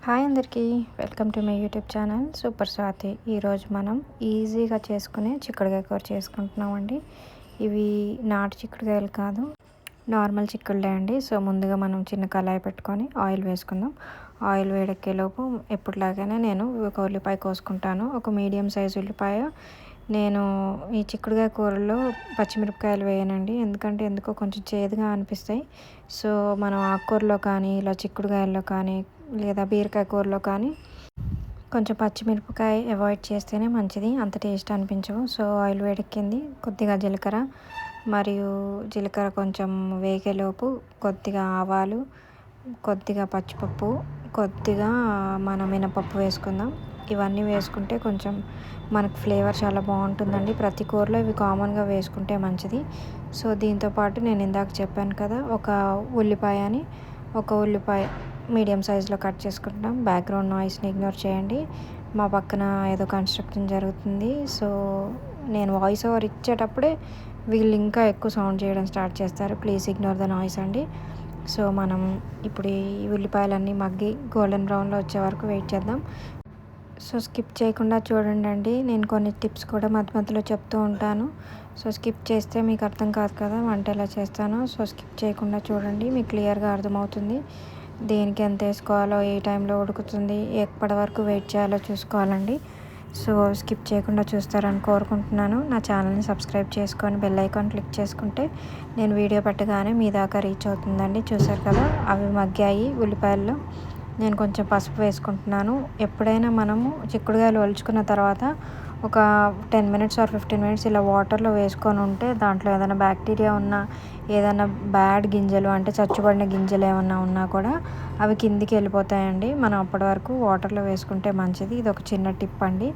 Hi అందరికీ, welcome to my YouTube channel super Swathi. ఈరోజు మనం ఈజీగా చేసుకునే చిక్కుడుకాయ కూర చేసుకుంటున్నామండి. ఇవి నాటు చిక్కుడుకాయలు కాదు, నార్మల్ చిక్కుడులే అండి. సో ముందుగా మనం చిన్న కళాయి పెట్టుకొని ఆయిల్ వేసుకుందాం. ఆయిల్ వేడెక్కేలోపు ఎప్పటిలాగానే నేను ఒక ఉల్లిపాయ కోసుకుంటాను. ఒక మీడియం సైజు ఉల్లిపాయ. నేను ఈ చిక్కుడుకాయ కూరలో పచ్చిమిరపకాయలు వేయనండి, ఎందుకంటే ఎందుకో కొంచెం చేదుగా అనిపిస్తాయి. సో మనం ఆకుకూరలో కానీ ఇలా చిక్కుడుకాయల్లో కానీ లేదా బీరకాయ కూరలో కానీ కొంచెం పచ్చిమిరపకాయ అవాయిడ్ చేస్తేనే మంచిది, అంత టేస్ట్ అనిపించవు. సో ఆయిల్ వేడెక్కింది, కొద్దిగా జీలకర్ర కొంచెం వేగేలోపు కొద్దిగా ఆవాలు, కొద్దిగా పచ్చిపప్పు, కొద్దిగా మనం మినపప్పు వేసుకుందాం. ఇవన్నీ వేసుకుంటే కొంచెం మనకు ఫ్లేవర్ చాలా బాగుంటుందండి. ప్రతి కూరలో ఇవి కామన్గా వేసుకుంటే మంచిది. సో దీంతోపాటు నేను ఇందాక చెప్పాను కదా, ఒక ఉల్లిపాయ మీడియం సైజులో కట్ చేసుకుంటాం. బ్యాక్గ్రౌండ్ నాయిస్ని ఇగ్నోర్ చేయండి, మా పక్కన ఏదో కన్స్ట్రక్షన్ జరుగుతుంది. సో నేను వాయిస్ ఓవర్ ఇచ్చేటప్పుడే వీళ్ళు ఇంకా ఎక్కువ సౌండ్ చేయడం స్టార్ట్ చేస్తారు. ప్లీజ్ ఇగ్నోర్ ద నాయిస్ అండి. సో మనం ఇప్పుడు ఈ ఉల్లిపాయలన్నీ మగ్గి గోల్డెన్ బ్రౌన్లో వచ్చే వరకు వెయిట్ చేద్దాం. సో స్కిప్ చేయకుండా చూడండి, నేను కొన్ని టిప్స్ కూడా మధ్యలో చెప్తూ ఉంటాను. సో స్కిప్ చేస్తే మీకు అర్థం కాదు కదా వంట ఎలా చేస్తానో. సో స్కిప్ చేయకుండా చూడండి, మీకు క్లియర్గా అర్థమవుతుంది. దేనికి ఎంత వేసుకోవాలో, ఏ టైంలో ఉడుకుతుంది, ఎప్పటి వరకు వెయిట్ చేయాలో చూసుకోవాలండి. సో స్కిప్ చేయకుండా చూస్తారని కోరుకుంటున్నాను. నా ఛానల్ని సబ్స్క్రైబ్ చేసుకొని బెల్ ఐకాన్ క్లిక్ చేసుకుంటే నేను వీడియో పెట్టగానే మీ దాకా రీచ్ అవుతుందండి. చూసారు కదా, అవి మగ్గాయి. ఉల్లిపాయల్లో నేను కొంచెం పసుపు వేసుకుంటున్నాను. ఎప్పుడైనా మనము చిక్కుడుకాయలు ఒలుచుకున్న తర్వాత ఒక 10 మినిట్స్ ఆర్ 15 మినిట్స్ ఇలా వాటర్లో వేసుకొని ఉంటే దాంట్లో ఏదైనా బ్యాక్టీరియా ఉన్నా, ఏదైనా బ్యాడ్ గింజలు అంటే చచ్చుబడిన గింజలు ఏమన్నా ఉన్నా కూడా అవి కిందికి వెళ్ళిపోతాయండి. మనం అప్పటి వరకు వాటర్లో వేసుకుంటే మంచిది. ఇది ఒక చిన్న టిప్ అండి.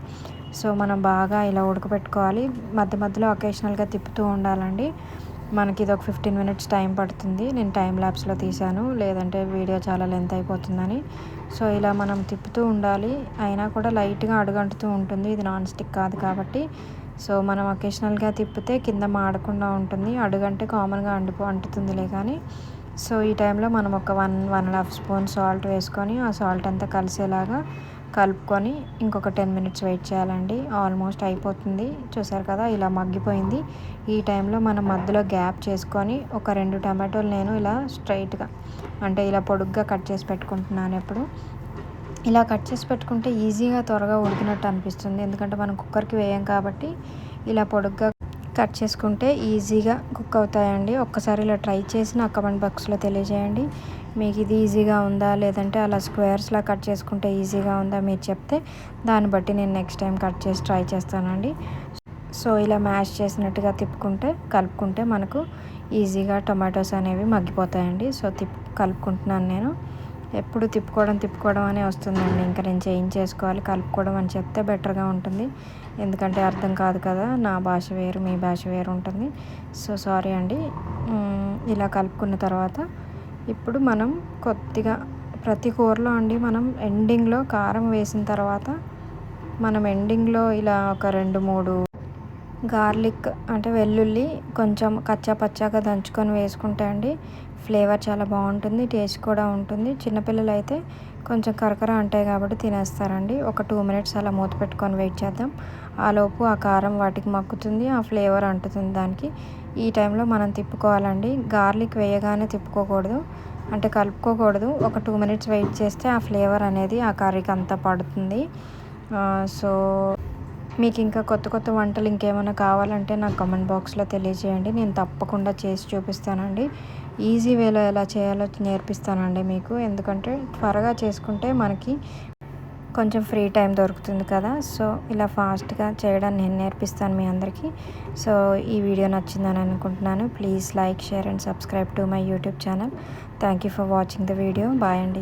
సో మనం బాగా ఇలా ఉడకబెట్టుకోవాలి. మధ్యలో అకేషనల్గా తిప్పుతూ ఉండాలండి. మనకి ఇది ఒక 15 మినిట్స్ టైం పడుతుంది. నేను టైం ల్యాప్స్లో తీసాను, లేదంటే వీడియో చాలా లెంత్ అయిపోతుందని. సో ఇలా మనం తిప్పుతూ ఉండాలి, అయినా కూడా లైట్గా అడుగంటుతూ ఉంటుంది. ఇది నాన్ స్టిక్ కాదు కాబట్టి. సో మనం అకేషనల్గా తిప్పితే కింద మాడకుండా ఉంటుంది. అడుగంటే కామన్గా అంటుతుందిలే కానీ. సో ఈ టైంలో మనం ఒక 1.5 స్పూన్ సాల్ట్ వేసుకొని ఆ సాల్ట్ అంతా కలిసేలాగా కలుపుకొని ఇంకొక 10 మినిట్స్ వెయిట్ చేయాలండి. ఆల్మోస్ట్ అయిపోతుంది. చూసారు కదా, ఇలా మగ్గిపోయింది. ఈ టైంలో మనం మధ్యలో గ్యాప్ చేసుకొని ఒక 2 టమాటోలు నేను ఇలా స్ట్రైట్గా అంటే ఇలా పొడుగ్గా కట్ చేసి పెట్టుకుంటున్నాను. ఎప్పుడు ఇలా కట్ చేసి పెట్టుకుంటే ఈజీగా త్వరగా ఉడికినట్టు అనిపిస్తుంది, ఎందుకంటే మనం కుక్కర్కి వేయం కాబట్టి. ఇలా పొడుగ్గా కట్ చేసుకుంటే ఈజీగా కుక్ అవుతాయండి. ఒక్కసారి ఇలా ట్రై చేసి నా కమెంట్ బాక్స్లో తెలియజేయండి. మీకు ఇది ఈజీగా ఉందా, లేదంటే అలా స్క్వేర్స్లా కట్ చేసుకుంటే ఈజీగా ఉందా మీరు చెప్తే దాన్ని బట్టి నేను నెక్స్ట్ టైం కట్ చేసి ట్రై చేస్తానండి. సో ఇలా మ్యాష్ చేసినట్టుగా కలుపుకుంటే మనకు ఈజీగా టొమాటోస్ అనేవి మగ్గిపోతాయండి. సో కలుపుకుంటున్నాను నేను. ఎప్పుడు తిప్పుకోవడం అనే వస్తుందండి. ఇంకా నేను చేసుకోవాలి, కలుపుకోవడం అని చెప్తే బెటర్గా ఉంటుంది, ఎందుకంటే అర్థం కాదు కదా, నా భాష వేరు మీ భాష వేరు ఉంటుంది. సో సారీ అండి. ఇలా కలుపుకున్న తర్వాత ఇప్పుడు మనం కొద్దిగా ప్రతి కూరలో అండి మనం ఎండింగ్లో కారం వేసిన తర్వాత మనం ఎండింగ్లో ఇలా ఒక 2-3 గార్లిక్ అంటే వెల్లుల్లి కొంచెం కచ్చా పచ్చాగా దంచుకొని వేసుకుంటే అండి ఫ్లేవర్ చాలా బాగుంటుంది, టేస్ట్ కూడా ఉంటుంది. చిన్నపిల్లలు అయితే కొంచెం కరకర అంటాయి కాబట్టి తినేస్తారండి. ఒక 2 మినిట్స్ అలా మూత పెట్టుకొని వెయిట్ చేద్దాం. ఆలోపు ఆ కారం వాటికి మక్కుతుంది, ఆ ఫ్లేవర్ అంటుతుంది దానికి. ఈ టైంలో మనం తిప్పుకోవాలండి. గార్లిక్ వేయగానే తిప్పుకోకూడదు, అంటే కలుపుకోకూడదు. ఒక 2 మినిట్స్ వెయిట్ చేస్తే ఆ ఫ్లేవర్ అనేది ఆ కర్రీకి అంతా పడుతుంది. సో మీకు ఇంకా కొత్త వంటలు ఇంకేమైనా కావాలంటే నాకు కమెంట్ బాక్స్లో తెలియజేయండి, నేను తప్పకుండా చేసి చూపిస్తానండి. ఈజీ వేలో ఎలా చేయాలో నేర్పిస్తానండి మీకు, ఎందుకంటే త్వరగా చేసుకుంటే మనకి కొంచెం ఫ్రీ టైం దొరుకుతుంది కదా. సో ఇలా ఫాస్ట్గా చేయడం నేను నేర్పిస్తాను మీ అందరికీ. సో ఈ వీడియో నచ్చిందని అనుకుంటున్నాను. Please like, share and subscribe to my YouTube channel. Thank you for watching the video. Bye అండి.